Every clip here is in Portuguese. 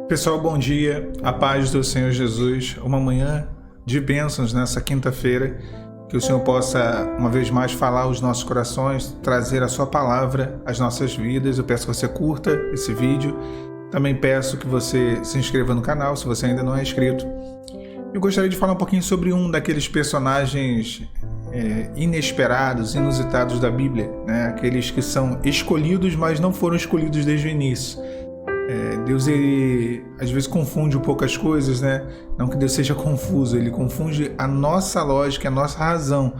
Pessoal, bom dia, a paz do Senhor Jesus, uma manhã de bênçãos nessa quinta-feira, que o Senhor possa uma vez mais falar aos nossos corações, trazer a sua palavra às nossas vidas. Eu peço que você curta esse vídeo, também peço que você se inscreva no canal se você ainda não é inscrito. Eu gostaria de falar um pouquinho sobre um daqueles personagens inesperados, inusitados da Bíblia, né? Aqueles que são escolhidos, mas não foram escolhidos desde o início. Deus, ele às vezes confunde um pouco as coisas, né? Não que Deus seja confuso, ele confunde a nossa lógica, a nossa razão,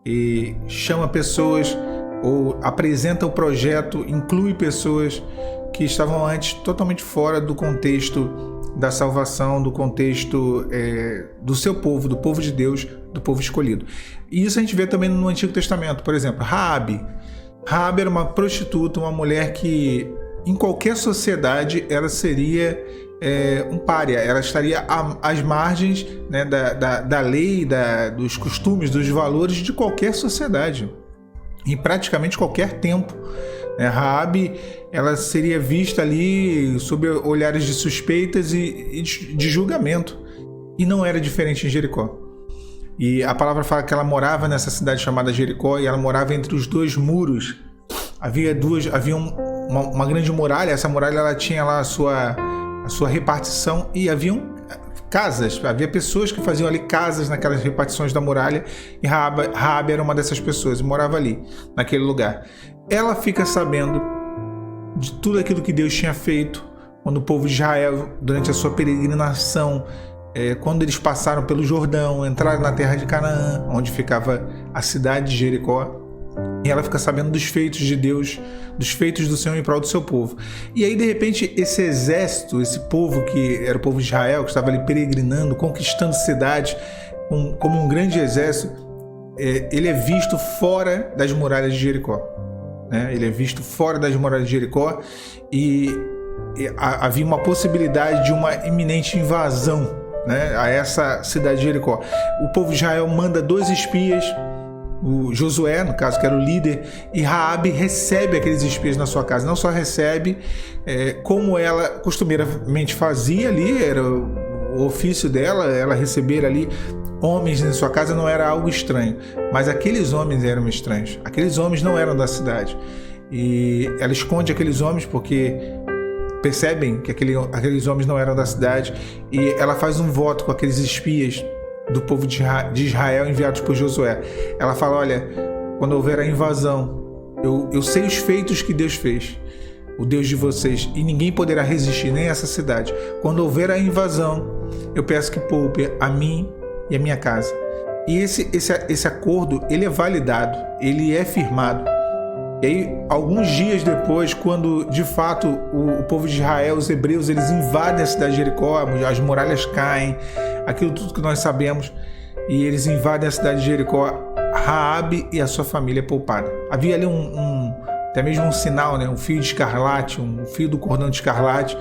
e chama pessoas ou apresenta o projeto, inclui pessoas que estavam antes totalmente fora do contexto da salvação, do contexto do seu povo, do povo de Deus, do povo escolhido. E isso a gente vê também no Antigo Testamento. Por exemplo, Raabe era uma prostituta, uma mulher que em qualquer sociedade ela seria um pária, ela estaria às margens, né, da lei, dos costumes, dos valores de qualquer sociedade, em praticamente qualquer tempo. Raabe, ela seria vista ali sob olhares de suspeitas e de julgamento, e não era diferente em Jericó. E a palavra fala que ela morava nessa cidade chamada Jericó, e ela morava entre os dois muros. Havia uma grande muralha. Essa muralha ela tinha lá a sua repartição, e haviam casas, havia pessoas que faziam ali casas naquelas repartições da muralha, e Raabe era uma dessas pessoas e morava ali, naquele lugar. Ela fica sabendo de tudo aquilo que Deus tinha feito quando o povo de Israel, durante a sua peregrinação, quando eles passaram pelo Jordão, entraram na terra de Canaã, onde ficava a cidade de Jericó. E ela fica sabendo dos feitos de Deus, dos feitos do Senhor em prol do seu povo. E aí, de repente, esse exército, esse povo que era o povo de Israel, que estava ali peregrinando, conquistando cidades, como um grande exército, ele é visto fora das muralhas de Jericó. Ele é visto fora das muralhas de Jericó, e havia uma possibilidade de uma iminente invasão, né, a essa cidade de Jericó. O povo de Israel manda 2 espias, o Josué, no caso, que era o líder, e Raabe recebe aqueles espias na sua casa. Não só recebe, como ela costumeiramente fazia ali, era o ofício dela, ela receber ali homens em sua casa não era algo estranho, mas aqueles homens eram estranhos. Aqueles homens não eram da cidade, e ela esconde aqueles homens porque percebem que aqueles homens não eram da cidade, e ela faz um voto com aqueles espias do povo de Israel enviados por Josué. Ela fala: olha, quando houver a invasão, eu sei os feitos que Deus fez, o Deus de vocês, e ninguém poderá resistir, nem essa cidade. Quando houver a invasão, eu peço que poupe a mim e a minha casa. E esse acordo, ele é validado, ele é firmado. E aí, alguns dias depois, quando de fato o povo de Israel, os hebreus, eles invadem a cidade de Jericó, as muralhas caem, aquilo tudo que nós sabemos, e eles invadem a cidade de Jericó, Raabe e a sua família é poupada. Havia ali até mesmo um sinal, né? Um fio de escarlate, um fio do cordão de escarlate,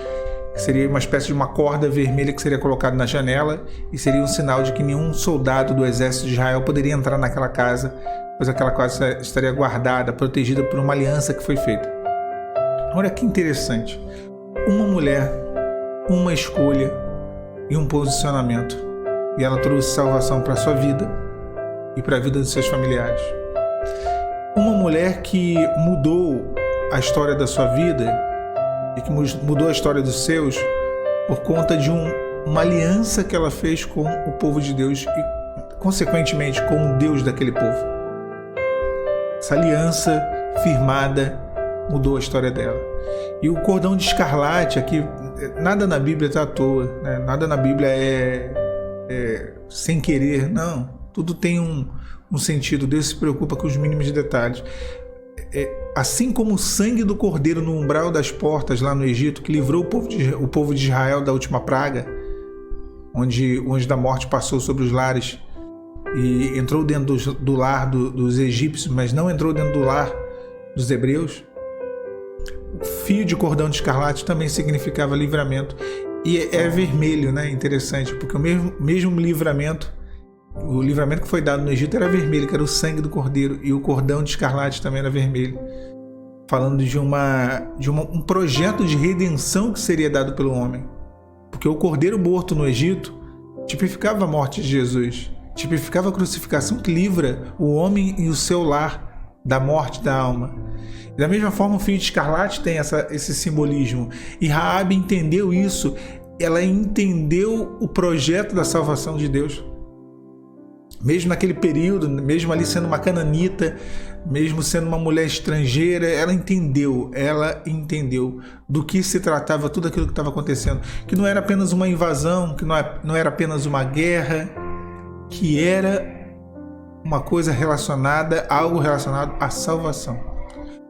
que seria uma espécie de uma corda vermelha que seria colocada na janela, e seria um sinal de que nenhum soldado do exército de Israel poderia entrar naquela casa, pois aquela casa estaria guardada, protegida por uma aliança que foi feita. Olha que interessante. Uma mulher, uma escolha e um posicionamento. E ela trouxe salvação para a sua vida e para a vida dos seus familiares. Uma mulher que mudou a história da sua vida e que mudou a história dos seus por conta de uma aliança que ela fez com o povo de Deus e, consequentemente, com o Deus daquele povo. Essa aliança firmada mudou a história dela. E o cordão de escarlate aqui, nada na Bíblia está à toa, né? Nada na Bíblia é sem querer, não. Tudo tem um sentido. Deus se preocupa com os mínimos detalhes. Assim como o sangue do cordeiro no umbral das portas lá no Egito, que livrou o povo de Israel da última praga, onde o anjo da morte passou sobre os lares e entrou dentro do lar dos egípcios, mas não entrou dentro do lar dos hebreus. O fio de cordão de escarlate também significava livramento. E é vermelho, né? Interessante, porque o mesmo livramento, o livramento que foi dado no Egito era vermelho, que era o sangue do cordeiro, e o cordão de escarlate também era vermelho, falando de um projeto de redenção que seria dado pelo homem. Porque o cordeiro morto no Egito tipificava a morte de Jesus, tipificava a crucificação que livra o homem e o seu lar da morte da alma. E da mesma forma, o fio de escarlate tem esse simbolismo. E Raabe entendeu isso, ela entendeu o projeto da salvação de Deus. Mesmo naquele período, mesmo ali sendo uma cananita, mesmo sendo uma mulher estrangeira, ela entendeu do que se tratava tudo aquilo que estava acontecendo. Que não era apenas uma invasão, que não era apenas uma guerra, que era uma coisa relacionada, algo relacionado à salvação.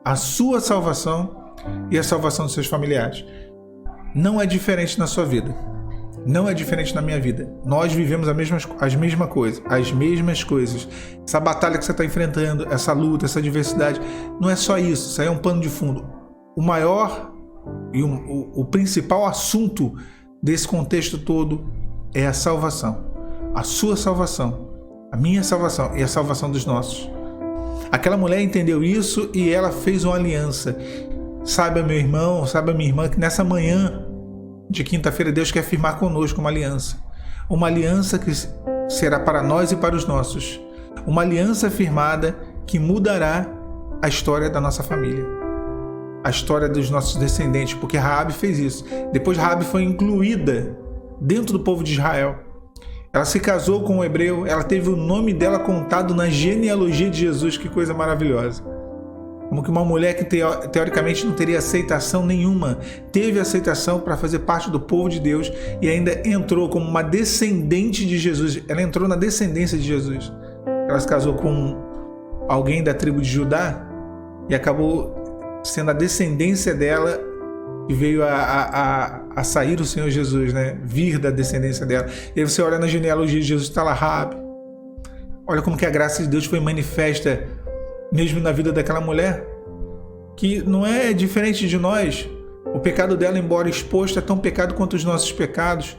A sua salvação e a salvação dos seus familiares. Não é diferente na sua vida. Não é diferente na minha vida. Nós vivemos as mesmas coisas. Essa batalha que você está enfrentando, essa luta, essa diversidade, não é só isso. Isso aí é um pano de fundo. O maior e o principal assunto desse contexto todo é a salvação. A sua salvação, a minha salvação e a salvação dos nossos. Aquela mulher entendeu isso e ela fez uma aliança. Saiba, meu irmão, saiba, minha irmã, que nessa manhã de quinta-feira Deus quer firmar conosco uma aliança. Uma aliança que será para nós e para os nossos. Uma aliança firmada que mudará a história da nossa família. A história dos nossos descendentes, porque Raabe fez isso. Depois Raabe foi incluída dentro do povo de Israel. Ela se casou com um hebreu, ela teve o nome dela contado na genealogia de Jesus, que coisa maravilhosa. Como que uma mulher que teoricamente não teria aceitação nenhuma, teve aceitação para fazer parte do povo de Deus e ainda entrou como uma descendente de Jesus. Ela entrou na descendência de Jesus. Ela se casou com alguém da tribo de Judá e acabou sendo a descendência dela e veio a sair o Senhor Jesus, né? Vir da descendência dela. E aí você olha na genealogia de Jesus, está lá Raabe. Olha como que a graça de Deus foi manifesta mesmo na vida daquela mulher, que não é diferente de nós. O pecado dela, embora exposto, é tão pecado quanto os nossos pecados.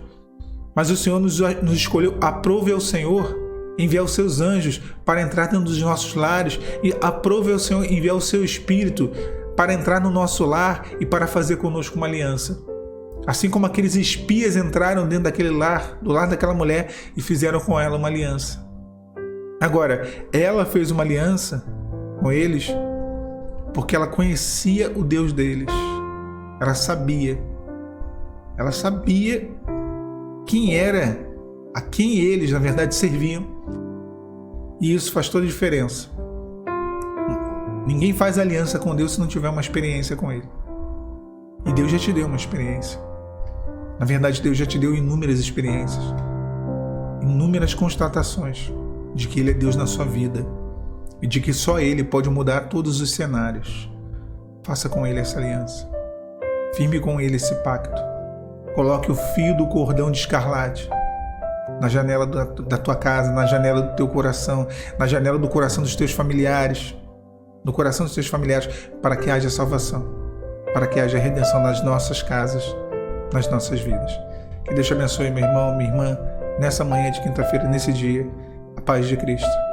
Mas o Senhor nos escolheu. Aprove ao Senhor enviar os seus anjos para entrar dentro dos nossos lares. E aprove ao Senhor enviar o seu Espírito para entrar no nosso lar e para fazer conosco uma aliança. Assim como aqueles espias entraram dentro daquele lar, do lar daquela mulher, e fizeram com ela uma aliança. Agora, ela fez uma aliança com eles porque ela conhecia o Deus deles. Ela sabia quem era, a quem eles na verdade serviam, e isso faz toda a diferença. Ninguém faz aliança com Deus se não tiver uma experiência com Ele, e Deus já te deu uma experiência. Na verdade, Deus já te deu inúmeras experiências, inúmeras constatações de que Ele é Deus na sua vida e de que só Ele pode mudar todos os cenários. Faça com Ele essa aliança. Firme com Ele esse pacto. Coloque o fio do cordão de escarlate na janela da tua casa, na janela do teu coração, na janela do coração dos teus familiares, no coração dos teus familiares, para que haja salvação, para que haja redenção nas nossas casas, nas nossas vidas. Que Deus te abençoe, meu irmão, minha irmã, nessa manhã de quinta-feira, nesse dia. A paz de Cristo.